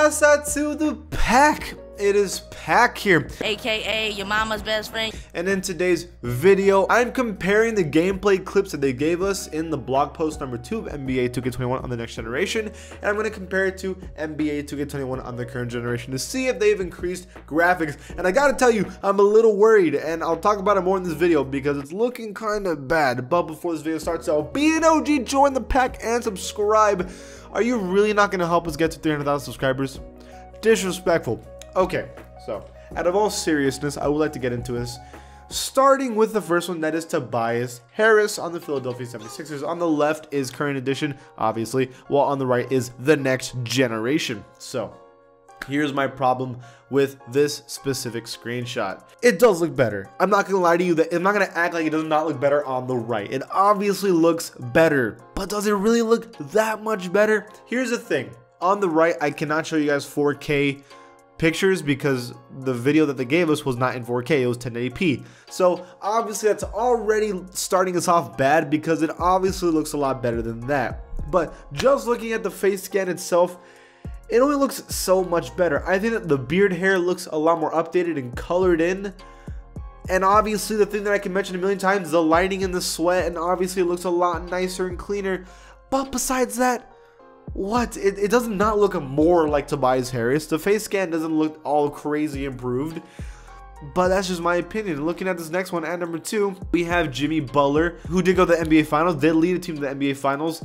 pass that to the pack. It is Pack here, aka your mama's best friend. and in today's video I'm comparing the gameplay clips that they gave us in the blog post number 2 of NBA 2K21 on the next generation, and I'm going to compare it to NBA 2K21 on the current generation to see if they've increased graphics. And I gotta tell you, I'm a little worried, and I'll talk about it more in this video because it's looking kind of bad. But before this video starts out, be an OG, join the pack, and subscribe. Are you really not going to help us get to 300,000 subscribers? Disrespectful. Okay, so out of all seriousness, I would like to get into this, starting with the first one, that is Tobias Harris on the Philadelphia 76ers. On the left is current edition, obviously, while on the right is the next generation. So here's my problem with this specific screenshot. It does look better. I'm not gonna lie to you, that I'm not gonna act like it does not look better on the right. It obviously looks better, but does it really look that much better? Here's the thing. On the right, I cannot show you guys 4K pictures because the video that they gave us was not in 4K, it was 1080p. So obviously that's already starting us off bad because it obviously looks a lot better than that. But just looking at the face scan itself, it only looks so much better. I think that the beard hair looks a lot more updated and colored in. And obviously the thing that I can mention a million times, the lighting and the sweat, and obviously it looks a lot nicer and cleaner. But besides that, what? It does not look more like Tobias Harris. The face scan doesn't look all crazy improved. But that's just my opinion. Looking at this next one, at number 2, we have Jimmy Butler, who did go to the NBA Finals, did lead a team to the NBA Finals.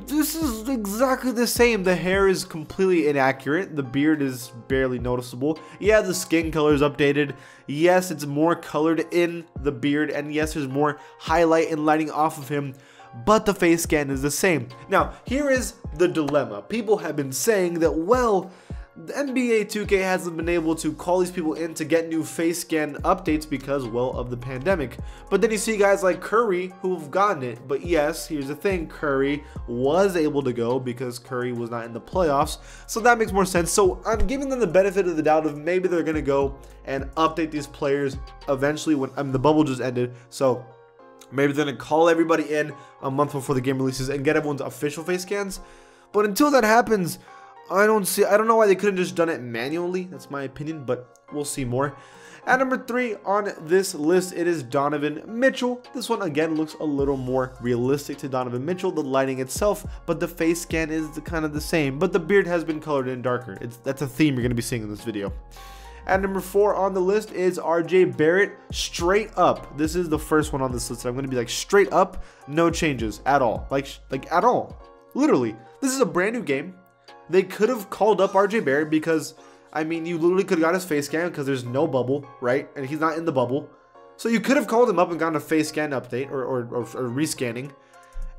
This is exactly the same. The hair is completely inaccurate. The beard is barely noticeable. Yeah, the skin color is updated. Yes, it's more colored in the beard. And yes, there's more highlight and lighting off of him. But the face scan is the same. Now, here is the dilemma. People have been saying that, well, the NBA 2K hasn't been able to call these people in to get new face scan updates because, well, of the pandemic. But then you see guys like Curry who have gotten it. But yes, here's the thing. Curry was able to go because Curry was not in the playoffs. So that makes more sense. So I'm giving them the benefit of the doubt of maybe they're going to go and update these players eventually when the bubble just ended. So maybe they're going to call everybody in a month before the game releases and get everyone's official face scans. But until that happens, I don't know why they couldn't just done it manually. That's my opinion, but we'll see more. At number 3 on this list, it is Donovan Mitchell. This one again looks a little more realistic to Donovan Mitchell, the lighting itself, but the face scan is kind of the same. But the beard has been colored in darker. That's a theme you're going to be seeing in this video. At number 4 on the list is RJ Barrett, straight up. This is the first one on this list. I'm going to be like straight up, no changes at all. Like at all. Literally. This is a brand new game. They could have called up RJ Barrett because, I mean, you literally could have got his face scan because there's no bubble, right? And he's not in the bubble. So you could have called him up and gotten a face scan update or rescanning.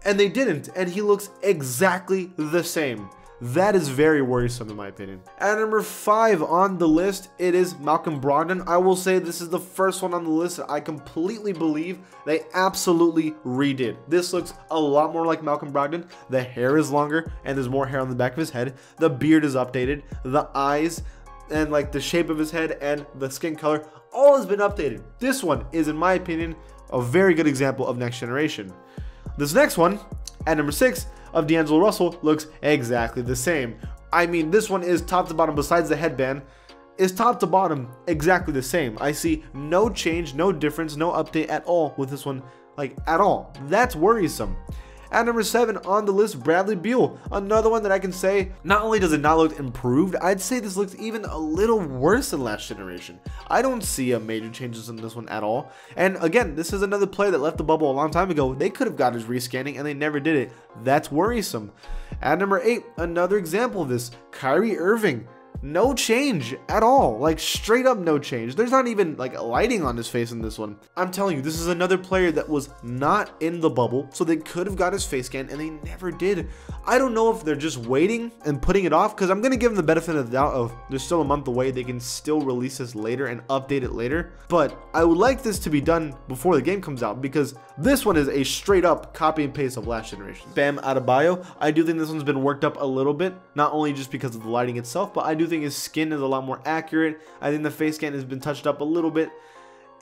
And they didn't. And he looks exactly the same. That is very worrisome in my opinion. At number 5 on the list, it is Malcolm Brondon. I will say this is the first one on the list that I completely believe they absolutely redid. This looks a lot more like Malcolm Brogdon. The hair is longer and there's more hair on the back of his head. The beard is updated. The eyes and like the shape of his head and the skin color, all has been updated. This one is, in my opinion, a very good example of next generation. This next one, at number 6, of DAngelo Russell, looks exactly the same. I mean, this one is top to bottom, besides the headband, is top to bottom exactly the same. I see no change, no difference, no update at all with this one, like at all. That's worrisome. At number 7 on the list, Bradley Beal. Another one that I can say, not only does it not look improved, I'd say this looks even a little worse than last generation. I don't see a major changes in this one at all. And again, this is another player that left the bubble a long time ago. They could have got his rescanning and they never did it. That's worrisome. At number 8, another example of this, Kyrie Irving. No change at all, like straight up no change. There's not even like lighting on his face in this one. I'm telling you, this is another player that was not in the bubble, so they could have got his face scan and they never did. I don't know if they're just waiting and putting it off, because I'm going to give them the benefit of the doubt of there's still a month away. They can still release this later and update it later, but I would like this to be done before the game comes out because this one is a straight up copy and paste of last generation. Bam Adebayo, I do think this one's been worked up a little bit, not only just because of the lighting itself, but I do think his skin is a lot more accurate. I think the face scan has been touched up a little bit,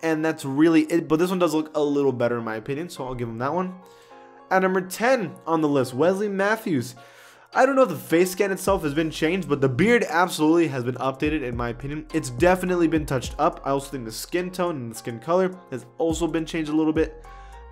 and that's really it. But this one does look a little better in my opinion, so I'll give him that one. At number 10 on the list, Wesley Matthews. I don't know if the face scan itself has been changed, but the beard absolutely has been updated in my opinion. It's definitely been touched up. I also think the skin tone and the skin color has also been changed a little bit.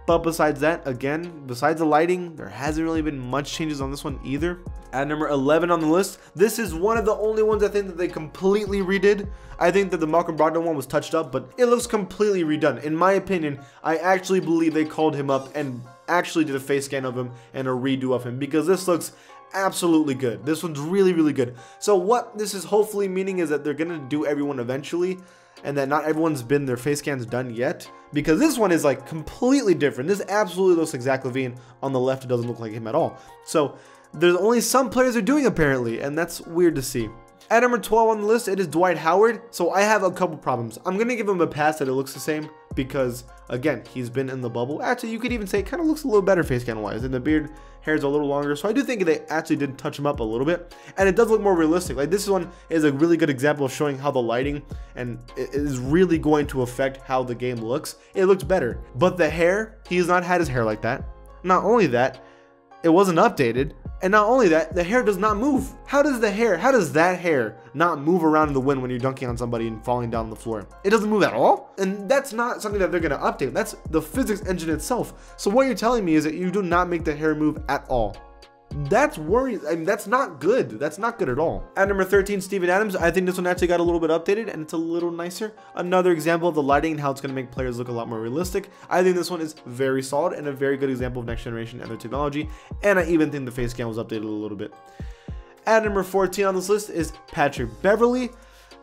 But besides that, again, besides the lighting, there hasn't really been much changes on this one either. At number 11 on the list, this is one of the only ones I think that they completely redid. I think that the Malcolm Brondon one was touched up, but it looks completely redone. In my opinion, I actually believe they called him up and actually did a face scan of him and a redo of him, because this looks absolutely good. This one's really, really good. So what this is hopefully meaning is that they're gonna do everyone eventually, and that not everyone's been their face scans done yet, because this one is like completely different. This absolutely looks like Zach LaVine. On the left, it doesn't look like him at all. So there's only some players are doing apparently, and that's weird to see. At number 12 on the list, it is Dwight Howard. So I have a couple problems. I'm going to give him a pass that it looks the same because, again, he's been in the bubble. Actually, you could even say it kind of looks a little better face scan wise, and the beard hair's a little longer. So I do think they actually did touch him up a little bit, and it does look more realistic. Like, this one is a really good example of showing how the lighting and it is really going to affect how the game looks. It looks better. But the hair, he has not had his hair like that. Not only that, it wasn't updated. And not only that, the hair does not move. How does that hair not move around in the wind when you're dunking on somebody and falling down the floor? It doesn't move at all? And that's not something that they're gonna update. That's the physics engine itself. So what you're telling me is that you do not make the hair move at all. That's worrying. I mean, that's not good. That's not good at all. At number 13, Steven Adams. I think this one actually got a little bit updated and it's a little nicer. Another example of the lighting and how it's going to make players look a lot more realistic. I think this one is very solid and a very good example of next generation and their technology. And I even think the face scan was updated a little bit. At number 14 on this list is Patrick Beverley.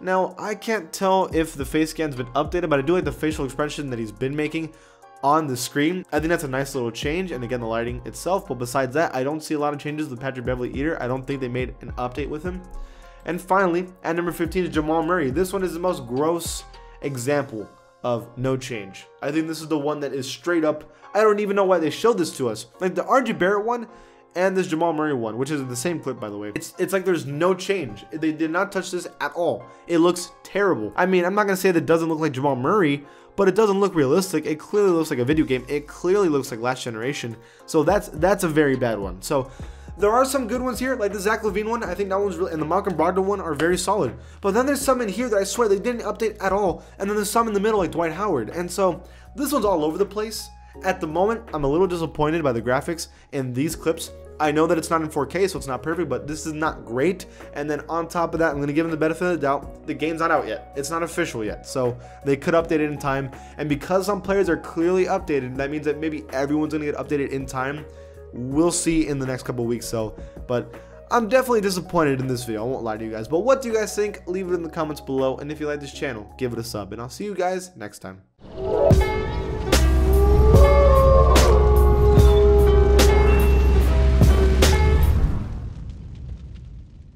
Now, I can't tell if the face scan's been updated, but I do like the facial expression that he's been making on the screen. I think that's a nice little change, and again, the lighting itself. But besides that, I don't see a lot of changes with Patrick Beverley either. I don't think they made an update with him. And finally, at number 15 is Jamal Murray. This one is the most gross example of no change. I think this is the one that is straight up, I don't even know why they showed this to us. Like the RJ Barrett one and this Jamal Murray one, which is in the same clip, by the way. It's like there's no change. They did not touch this at all. It looks terrible. I mean, I'm not gonna say that it doesn't look like Jamal Murray, but it doesn't look realistic. It clearly looks like a video game. It clearly looks like last generation. So that's a very bad one. So there are some good ones here, like the Zach LaVine one. I think that one's really, and the Malcolm Brondon one are very solid. But then there's some in here that I swear they didn't update at all. And then there's some in the middle like Dwight Howard. And so this one's all over the place. At the moment, I'm a little disappointed by the graphics in these clips. I know that it's not in 4K, so it's not perfect, but this is not great. And then on top of that, I'm going to give them the benefit of the doubt. The game's not out yet. It's not official yet, so they could update it in time. And because some players are clearly updated, that means that maybe everyone's going to get updated in time. We'll see in the next couple weeks. But I'm definitely disappointed in this video. I won't lie to you guys. But what do you guys think? Leave it in the comments below. And if you like this channel, give it a sub. And I'll see you guys next time.